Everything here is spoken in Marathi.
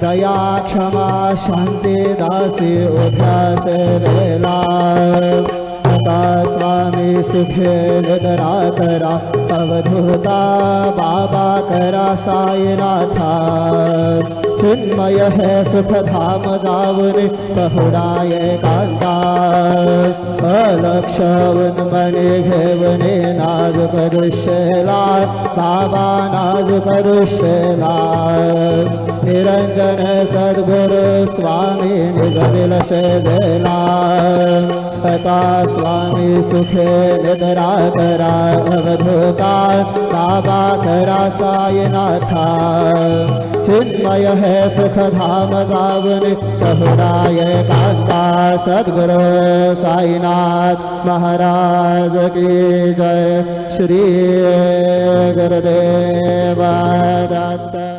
दया क्षमा शांती दासी उध्यास रेला स्वामी सुखे निद्रा करा अवधूता बाबा करा साईनाथा चिन्मय है सुख धाम जावने बहुराय कांता अलक्षवन मने घेवने नाजुक दृश्यला बाबा नाजुक दृश्यला निरंजन सद्गुरु स्वामी निगमिल शेला तथा स्वामी सुखे निद्रा करा अवधूता बाबा करा साईनाथा चिन्मय है सुख धाम जावने बहुराय कांता सद्गुरु साईनाथ महाराज की जय। श्री गुरुदेव दत्त।